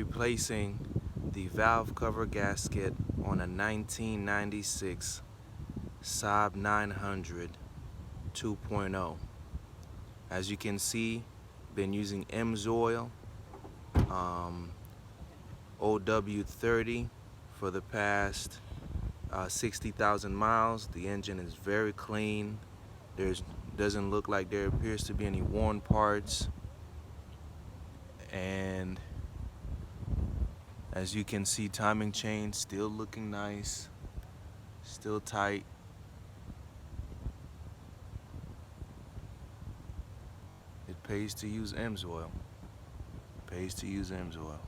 replacing the valve cover gasket on a 1996 Saab 900 2.0. As you can see, been using Amsoil OW30 for the past 60,000 miles. The engine is very clean. Doesn't look like there appears to be any worn parts, and as you can see, timing chain still looking nice, still tight. It pays to use Amsoil. Pays to use Amsoil.